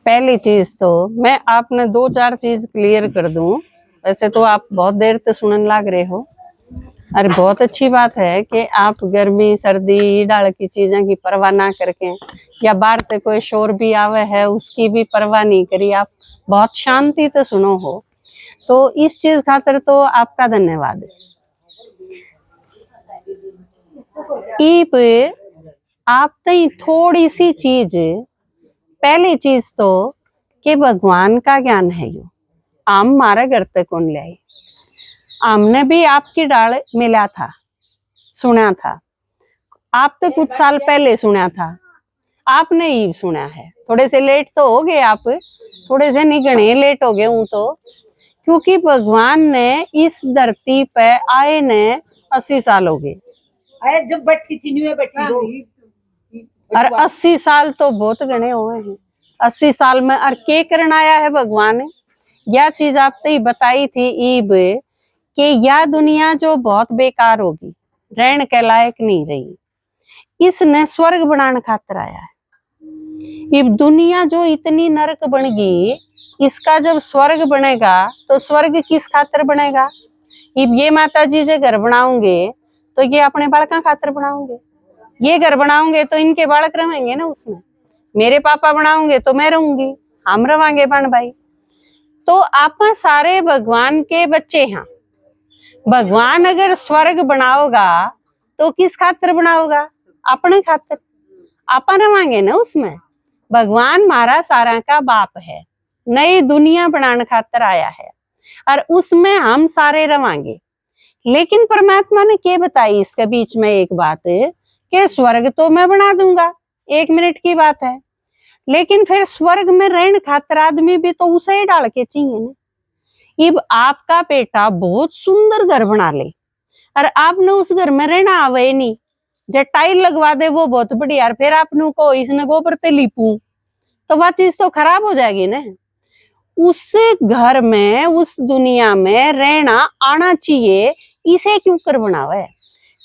पहली चीज तो मैं आपने दो चार चीज क्लियर कर दूं। वैसे तो आप बहुत देर तक सुनने लग रहे हो, और बहुत अच्छी बात है कि आप गर्मी सर्दी डाल की चीजें की परवाह ना करके, या बाहर से कोई शोर भी आवे है उसकी भी परवाह नहीं करी, आप बहुत शांति से सुनो हो। तो इस चीज खातिर तो आपका धन्यवाद। इब आप तई थोड़ी सी चीज, पहली चीज तो कि भगवान का ज्ञान है यो, आम मारे घर तक कौन ले आई। आमने भी आपकी डाल मिला था, सुना था, आप तो कुछ साल पहले सुना था, आपने ही सुना है। थोड़े से लेट तो हो गए आप, थोड़े से निगणे लेट हो गए हूं तो, क्योंकि भगवान ने इस धरती पे आए ने 80 साल हो गए। जब बैठी थी न्यू बैठी और 80 साल तो बहुत गणे हुए हैं। 80 साल में और के करना आया है भगवान। यह चीज आप तो ही बताई थी ईब कि यह दुनिया जो बहुत बेकार होगी, रहने के लायक नहीं रही, इसने स्वर्ग बनाने खातिर आया है। ये दुनिया जो इतनी नरक बन गई, इसका जब स्वर्ग बनेगा तो स्वर्ग किस खातिर बनेगा। ये माता जी जो घर बनाओगे तो ये अपने बालका खातिर बनाओगे, ये घर बनाओगे तो इनके बालक रहेंगे ना उसमें, मेरे पापा बनाओगे तो मैं रहूंगी, हम रवांगे बहन भाई। तो आप सारे भगवान के बच्चे हैं। भगवान अगर स्वर्ग बनाओगा तो किस खातिर बनाओगा, अपने खातिर, आप रवांगे ना उसमें। भगवान मारा सारा का बाप है, नई दुनिया बनाने खातिर आया है और उसमें हम सारे रवांगे। लेकिन परमात्मा ने क्या बताई इसके बीच में एक बात कि स्वर्ग तो मैं बना दूंगा, 1 मिनट की बात है, लेकिन फिर स्वर्ग में रहने खातिर आदमी भी तो उसे ही डाल के चाहिए ना। इब आपका बेटा बहुत सुंदर घर बना ले और आपने उस घर में रहना आवे नहीं, जब टाइल लगवा दे वो बहुत बढ़िया, और फिर आपने को इसने गोबर ते लीपू तो वह चीज तो खराब हो जाएगी ना। उस घर में उस दुनिया में रहना आना चाहिए, इसे क्यों कर बनावा है।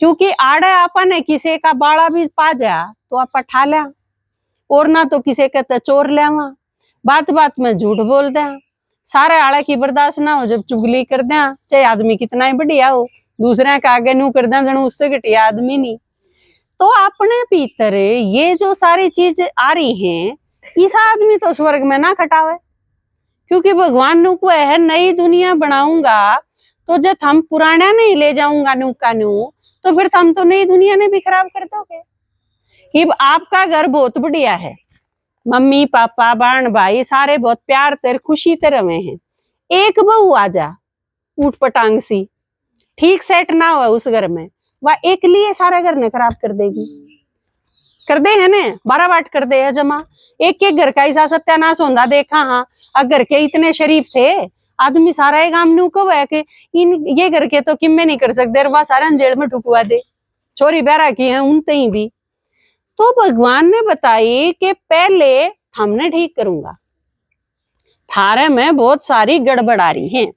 क्योंकि आड़े आपन ने किसी का बाड़ा भी पा जा तो आप ठा लिया, और ना तो किसी के चोर लिया, बात बात में झूठ बोल दे, सारे आड़े की बर्दाश्त ना हो जब चुगली कर दे, चाहे आदमी कितना ही बढ़िया हो, दूसरे का आगे नू कर दे जन उससे घटिया आदमी नहीं। तो अपने भीतर ये जो सारी चीज आ रही हैं, इस आदमी तो स्वर्ग में ना खटावे, क्योंकि भगवान नु को है नई दुनिया बनाऊंगा तो जब हम पुराना नहीं ले जाऊंगा नू का नू, तो फिर हम तो नई दुनिया ने भी खराब कर दोगे। कि आपका घर बहुत बढ़िया है, मम्मी पापा बहन भाई सारे बहुत प्यार तेरे खुशी ते रहे हैं, एक बहू आ जा ऊट पटांग सी, ठीक सेट ना हुआ उस घर में, वह एक लिए सारे घर ने खराब कर देगी, कर दे है ने 12 बाट कर दे है जमा। एक एक घर का ऐसा सत्यानाश होता देखा। हाँ, अगर के इतने शरीफ थे आदमी सारा एक गांव न्यू कब है कि इन ये घर के तो किम्मे नहीं कर सकते, वह सारा जेल में ठुकवा दे, छोरी बहरा की है उन तई भी। तो भगवान ने बताई कि पहले हमने ठीक करूंगा, थारे में बहुत सारी गड़बड़ आ रही है,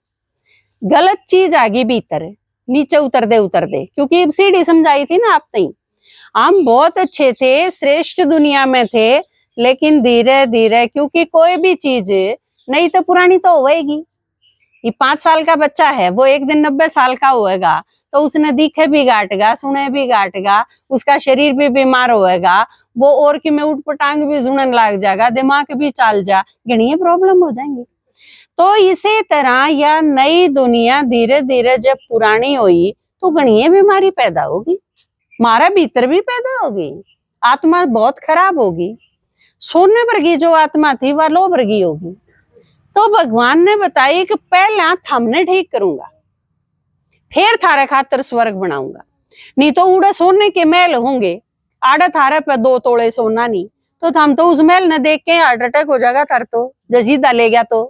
गलत चीज आ गई भीतर, नीचे उतर दे, क्योंकि सीढ़ी समझाई थी ना आप तई। हम बहुत अच्छे थे, श्रेष्ठ दुनिया में थे, लेकिन धीरे धीरे क्योंकि कोई भी चीज नहीं तो पुरानी तो होएगी। ये 5 साल का बच्चा है, वो एक दिन 90 साल का होएगा तो उसने दिखे भी गाटेगा, सुने भी गाटेगा, उसका शरीर भी बीमार होएगा, वो और की में उठ पटांग भी सुनने लग जाएगा, दिमाग भी चल जा, घनी प्रॉब्लम हो जाएंगी। तो इसी तरह यह नई दुनिया धीरे धीरे जब पुरानी हुई तो घनी बीमारी पैदा होगी, मारा भीतर भी पैदा होगी, आत्मा बहुत खराब होगी, सोने वर्गी जो आत्मा थी वह लो वर्गी होगी। तो भगवान ने बताई कि पहले हमने ठीक करूंगा, फिर थारे खातर स्वर्ग बनाऊंगा, नहीं तो उड़े सोने के महल होंगे, आड़े थारे पे 2 तोड़े सोना नहीं, तो हम तो उस महल ने देख के हार्ट अटैक हो जाएगा थार तो, जसीदा ले गया तो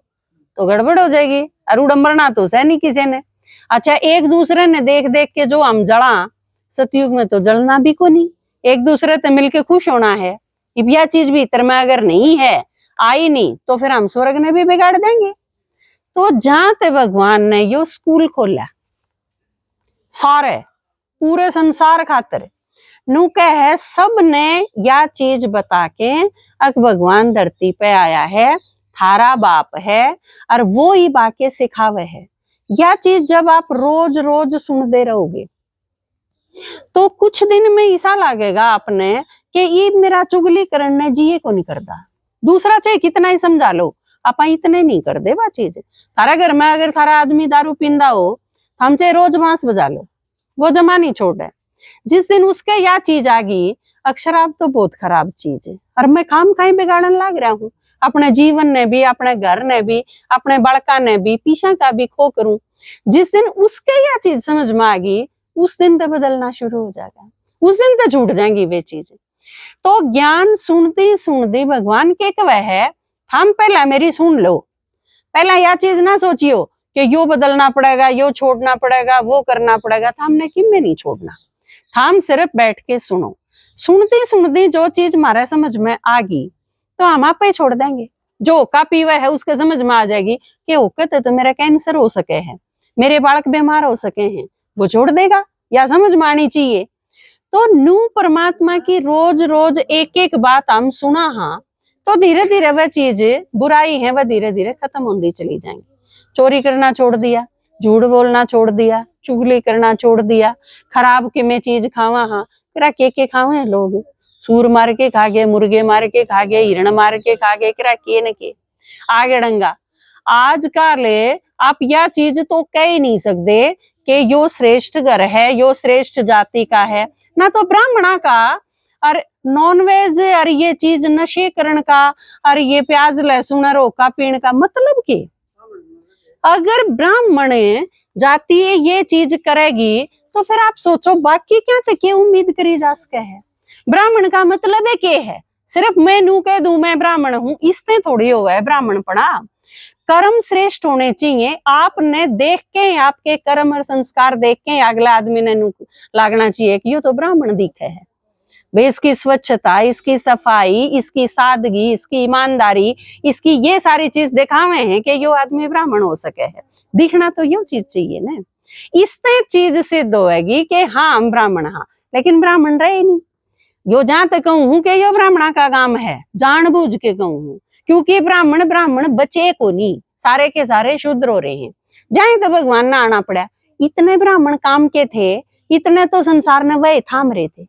गड़बड़ हो जाएगी, और उड़मरना तो है नहीं किसी ने। अच्छा, एक दूसरे ने देख देख के जो हम जड़ा, सतयुग में तो जलना भी को नहीं, एक दूसरे से मिलके खुश होना है। यह चीज भीतर में अगर नहीं है, आई नहीं, तो फिर हम स्वर्ग ने भी बिगाड़ देंगे। तो जहां ते भगवान ने यो स्कूल खोला सारे पूरे संसार खातिर, नू कह सब ने या चीज बता के अक भगवान धरती पे आया है, थारा बाप है और वो ही बाके सिखावे है। यह चीज जब आप रोज रोज सुनते रहोगे तो कुछ दिन में ऐसा लगेगा आपने कि ये मेरा चुगली करने जिए को नहीं करता, दूसरा चाहे कितना ही समझा लो आप इतने नहीं कर दे बा चीज। थारा घर में अगर थारा आदमी दारू पींदा हो हम चाहे रोज बांस बजा लो, वो जमा नहीं छोड़े। जिस दिन उसके यह चीज आ गई शराब तो बहुत खराब चीज है और मैं खाम खाई बिगाड़न लग रहा हूँ, अपने जीवन ने भी, अपने घर ने भी, अपने बड़का ने भी, पीछा का भी खो करूं। जिस दिन उसके यह चीज समझ में आ गई उस दिन तो बदलना शुरू हो जाएगा, उस दिन तो छूट जाएंगी वे चीजें। तो ज्ञान सुनती सुनती भगवान के कवे है हम पहला मेरी सुन लो, पहला यह चीज ना सोचियो कि यो बदलना पड़ेगा, यो छोड़ना पड़ेगा, वो करना पड़ेगा। था हमने कि में नहीं छोड़ना, हम सिर्फ बैठ के सुनो। सुनती सुनती जो चीज हमारे समझ में आ गई तो हम आप ही छोड़ देंगे। जो ओका पीवा है उसके समझ में आ जाएगी कि ओके तो मेरा कैंसर हो सके है, मेरे बालक बीमार हो सके हैं, वो छोड़ देगा या समझ में आनी चाहिए। तो नू परमात्मा की रोज रोज एक एक बात हम सुना हाँ तो धीरे धीरे वह चीज बुराई है वह धीरे धीरे खत्म होती चली जाएंगी। चोरी करना छोड़ दिया, झूठ बोलना छोड़ दिया, चुगली करना छोड़ दिया, खराब कि मैं चीज खावा हाँ किरा के खावे लोग, सूर मार के खा गए, मुर्गे मार के खा गए, हिरण मार के खा गए, किरा के न के आगे डंगा। आज का ले आप यह चीज तो कह ही नहीं सकते कि यो श्रेष्ठ घर है, यो श्रेष्ठ जाति का है, ना तो ब्राह्मणा का और नॉनवेज और ये चीज नशे करण का और ये प्याज लहसुन और ओका पीण का मतलब के। अगर ब्राह्मण जाति ये चीज करेगी तो फिर आप सोचो बाकी क्या तक के उम्मीद करी जा सके है। ब्राह्मण का मतलब है के है, सिर्फ मैं नू कह दूं मैं ब्राह्मण हूं इससे थोड़ी हुआ है ब्राह्मण पड़ा। कर्म श्रेष्ठ होने चाहिए, आपने देख के आपके कर्म और संस्कार देख के अगला आदमी ने नू लागना चाहिए कि यो तो ब्राह्मण दिखे है भाई, इसकी स्वच्छता, इसकी सफाई, इसकी सादगी, इसकी ईमानदारी, इसकी ये सारी चीज दिखावे हैं कि यो आदमी ब्राह्मण हो सके है। दिखना तो यो चीज चाहिए ना, इससे चीज सिद्ध होएगी कि हाँ हम ब्राह्मण हाँ, लेकिन ब्राह्मण रहे नहीं। यो जहां तक कहूं कि यो ब्राह्मणा का काम है, जानबूझ के कहूं, क्योंकि ब्राह्मण ब्राह्मण बचे को नहीं, सारे के सारे शूद्र हो रहे हैं। जाए तो भगवान ना आना पड़ा, इतने ब्राह्मण काम के थे, इतने तो संसार में वह थाम रहे थे,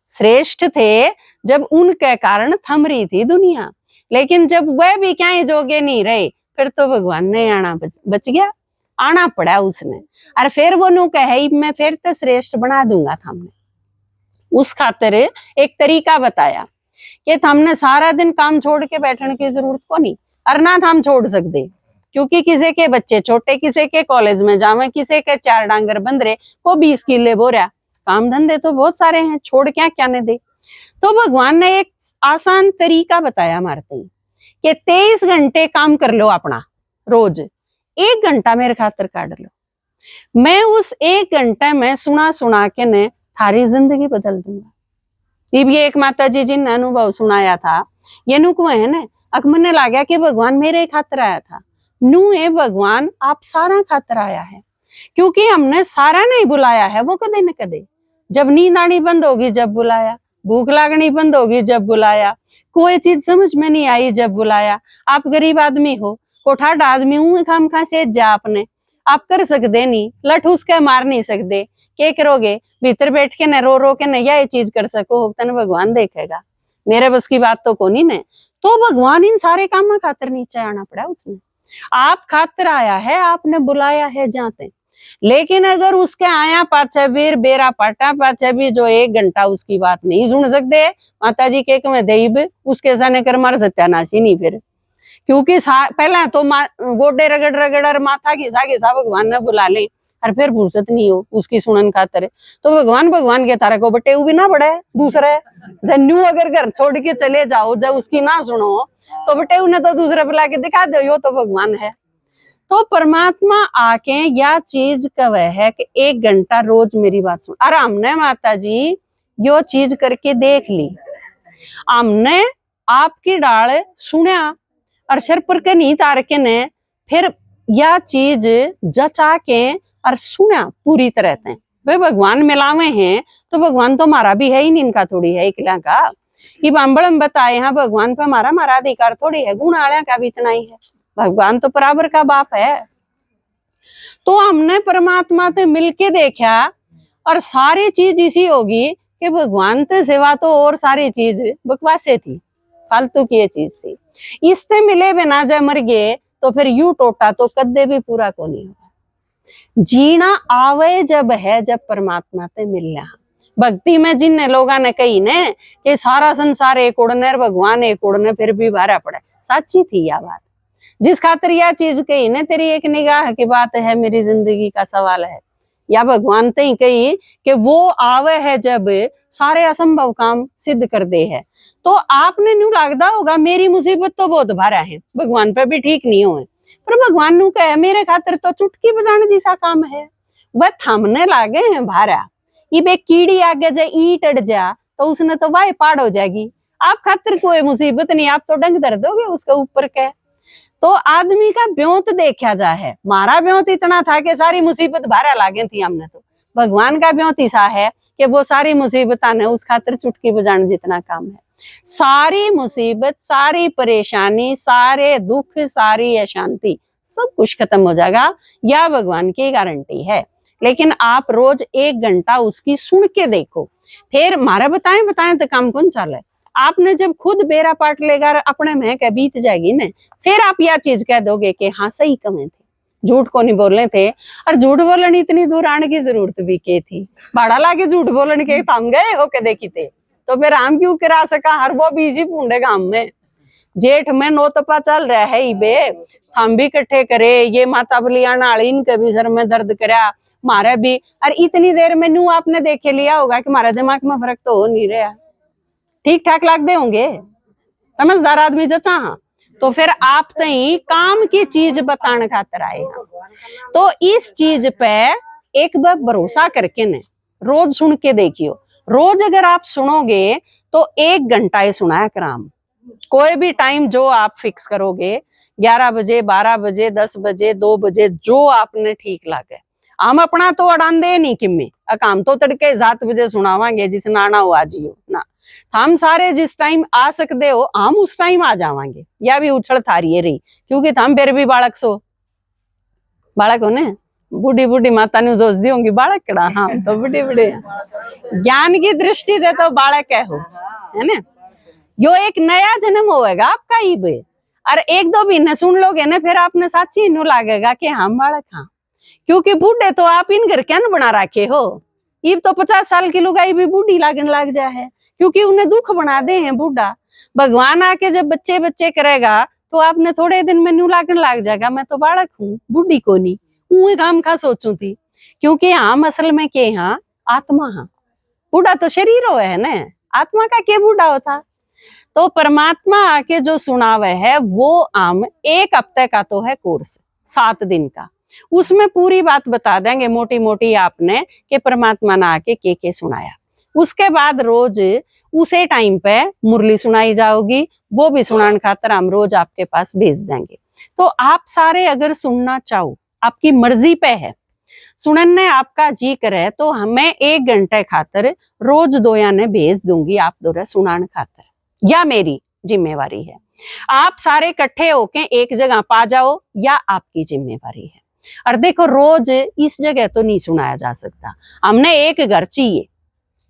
श्रेष्ठ थे जब उनके कारण थम रही थी दुनिया। लेकिन जब वह भी क्या जोगे नहीं रहे फिर तो भगवान ने आना बच गया, आना पड़ा उसने। और फिर वो नू कहे मैं फिर तो श्रेष्ठ बना दूंगा थामने। उस खातिर एक तरीका बताया कि हमने सारा दिन काम छोड़ के बैठने की जरूरत को नहीं, और ना हम छोड़ सकते क्योंकि किसी के बच्चे छोटे, किसी के कॉलेज में जावे, किसी के 4 डांगर बंद रहे, को 20 किले बोरा, काम धंधे तो बहुत सारे हैं, छोड़ क्या क्या ने दे। तो भगवान ने एक आसान तरीका बताया मारते ही कि 23 घंटे काम कर लो अपना, रोज 1 घंटा मेरे खातिर काट लो, मैं उस 1 घंटे में सुना सुना के ने थारी जिंदगी बदल दूंगा। ये एक माता जी जिन अनुभव सुनाया था, ये नु को है ना अक मने लाग्या कि भगवान मेरे खातिर आया था। नू है भगवान आप सारा खातिर आया है, क्योंकि हमने सारा नहीं बुलाया है, वो कदे न कदे जब नींद आनी बंद होगी जब बुलाया, भूख लागनी बंद होगी जब बुलाया, कोई चीज समझ में नहीं आई जब बुलाया। आप गरीब आदमी हो, कोठार आदमी हूं, खाम खा से जा आपने, आप कर सकते नहीं, लठ उसके मार नहीं सकते, क्या करोगे भीतर बैठ के न रो रो के न यह चीज कर सको, तन भगवान देखेगा, मेरे बस की बात तो कोनी ने। तो भगवान इन सारे काम खातिर नीचे आना पड़ा उसने, आप खातिर आया है, आपने बुलाया है जाते। लेकिन अगर उसके आया पाचा वीर बेरा पाटा पाचा भी जो 1 घंटा उसकी बात नहीं सुन सकते, माता जी के में देब उसके साने कर मार सत्यानाशी नहीं फिर, क्योंकि पहला तो गोडे रगड़ रगड़ और माथा घिसा घिसा भगवान ने बुला ले और फिर फुर्सत नहीं हो उसकी सुनन खातर। तो भगवान के तारे को बटे भी ना पड़े दूसरे जन्नू, अगर घर छोड़ के चले जाओ जब उसकी ना सुनो तो बटे उन्हें तो दूसरे बुला के दिखा दो यो तो भगवान है। तो परमात्मा आके यह चीज कवे है कि 1 घंटा रोज मेरी बात सुन। और हमने माता जी यो चीज करके देख ली, हमने आपकी डाल सुना और सिर पर के नहीं तार के ने फिर यह चीज जचा के और सुना पूरी तरह से भाई भगवान मिलावे हैं तो भगवान तो हमारा भी है ही नहीं, इनका थोड़ी है इकला का। ये बाम्बड़म बताए हाँ भगवान पे हमारा अधिकार थोड़ी है, गुण आलिया का भी इतना ही है, भगवान तो बराबर का बाप है। तो हमने परमात्मा से मिलके देखा और सारी चीज इसी होगी कि भगवान के सिवा तो और सारी चीज बकवासे थी, फालतू की ये चीज थी। इससे मिले बिना जब मर गए तो फिर यू टोटा तो कदे भी पूरा को नहीं होगा। जीना आवे जब है जब परमात्मा से मिलना। भक्ति में जिन लोगों ने कही ने कि सारा संसार एक उड़ने भगवान एक उड़ने फिर भी भारा पड़े, सच्ची थी यह बात। जिस खातिर यह चीज कही ने तेरी एक निगाह की बात है, मेरी जिंदगी का सवाल है, या भगवान ते ही कही कि वो आवे है जब सारे असंभव काम सिद्ध कर दे है। तो आपने न्यू लगता होगा मेरी मुसीबत तो बहुत भारा है, भगवान पे भी ठीक नहीं हुए, पर भगवान नु कहे मेरे खातिर तो चुटकी बजाने जैसा काम है, वह थमने लागे हैं भारा। ये बे कीड़ी आगे जाए ईंट अड़ जा तो उसने तो वाई पाड़ हो जाएगी, आप खातिर कोई मुसीबत नहीं, आप तो डंग दर दोगे उसके ऊपर के। तो आदमी का ब्योत देखा जा है, मारा ब्योत इतना था कि सारी मुसीबत भारा लागे थी हमने, तो भगवान का ब्योत ऐसा है कि वो सारी मुसीबत ने उस खातिर चुटकी बजाने जितना काम है। सारी मुसीबत, सारी परेशानी, सारे दुख, सारी अशांति सब कुछ खत्म हो जाएगा, या भगवान की गारंटी है। लेकिन आप रोज 1 घंटा उसकी सुन के देखो, फिर मारा बताएं तो काम कौन चले। आपने जब खुद बेरा पाट लेगा अपने में के बीत जाएगी ना, फिर आप यह चीज कह दोगे कि हाँ सही कमे थे, झूठ को नहीं बोलने थे। और झूठ बोलने इतनी दूर आने की जरूरत भी के थी, भाड़ा लाके झूठ बोलने के थम गए हो के देखी थे, तो फिर हम क्यों करा सका, हर वो बीजी पूंडे काम में। जेठ में नो तपा चल रहा है इबे, हम भी इकट्ठे करे, ये माता बलिया नाली इनके भी सर में दर्द करा, मारे भी। और इतनी देर में नू आपने देखे लिया होगा कि हमारे दिमाग में फर्क तो हो नहीं रहा, ठीक ठाक लगते होंगे, समझदार आदमी जो चाह। तो फिर आप तई काम की चीज बताने खातर आए हैं, तो इस चीज पे एक बार भरोसा करके ने रोज सुन के देखियो। रोज अगर आप सुनोगे तो 1 घंटा ही सुनाया कराम, कोई भी टाइम जो आप फिक्स करोगे, 11 बजे, 12 बजे, 10 बजे, 2 बजे, जो आपने ठीक लगे। हम अपना तो अड़ांदे नहीं किम्मे, काम तो तड़के 7 बजे सुनावांगे, जिस नाना हो आज हो ना, हम सारे जिस टाइम आ सकते हो हम उस टाइम आ जावांगे, या भी उछल थारी रही, क्योंकि हम फिर भी बालक सो बालक हो ने, बूढ़ी बूढ़ी माता ने जोश दी होंगी बालक कड़ा, हाँ तो बूढ़े बूढ़े ज्ञान की दृष्टि दे तो बालक है ना। यो एक नया जन्म होएगा आपका ईब, और 1-2 महीने सुन लोगे ना, फिर आपने साची इन्हों लागेगा कि हम बालक हाँ, क्योंकि बूढ़े तो आप इन घर क्या न बना रखे हो। इब तो 50 साल की लुगाई भी बूढ़ी लागन लग जा है, क्योंकि उन्हें दुख बना दे हैं बूढ़ा। भगवान आके जब बच्चे बच्चे करेगा तो आपने थोड़े दिन में न्यू लागन लग जाएगा मैं तो बालक हूँ, बूढ़ी को नहीं ऊ काम का सोचू थी, क्योंकि हम असल में के हाँ आत्मा हाँ, बूढ़ा तो शरीर हो है ना, आत्मा का क्या बूढ़ा होता। तो परमात्मा आके जो सुनावे है वो आम 1 हफ्ते का तो है कोर्स, 7 दिन का, उसमें पूरी बात बता देंगे मोटी मोटी आपने कि परमात्मा ने आके के सुनाया। उसके बाद रोज उसे टाइम पे मुरली सुनाई जाओगी, वो भी सुनाने खातर हम रोज आपके पास भेज देंगे। तो आप सारे अगर सुनना चाहो, आपकी मर्जी पे है, सुनने आपका जी करे तो हमें 1 घंटे खातर रोज 2 याने भेज दूंगी आप दोरे सुनाने खातर, या मेरी जिम्मेवारी है। आप सारे इकट्ठे होके एक जगह पा जाओ या आपकी जिम्मेवारी है। और देखो रोज इस जगह तो नहीं सुनाया जा सकता, हमने एक घर चाहिए,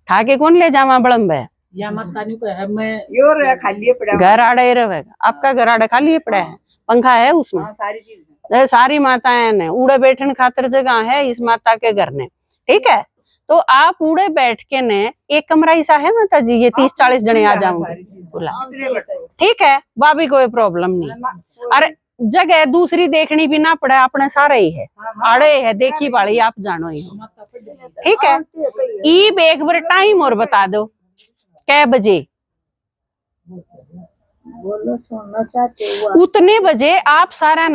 ठाके कौन ले जावा बड़म्बे, या माता न्यू कहे मैं योर खाली पड़ा, घर आड़े रहेगा, आपका घर आड़े खाली पड़ा है, पंखा है उसमें, सारी चीज सारी माताएं ने उड़े बैठने खातिर जगह है इस माता के घर ने, ठीक है। तो आप उड़े बैठ के ने एक कमरा ऐसा है माता जी, ये 30-40 जने आ जाओगे बोला, ठीक है, वह भी कोई प्रॉब्लम नहीं। अरे जगह दूसरी देखनी भी ना पड़े, अपने सारे ही है, आड़े है देखी वाली आप जानो ही हो, ठीक है। ईब एक बार टाइम और बता दो कै बजे, बोलो सुनना चाहते हो उतने बजे आप सारा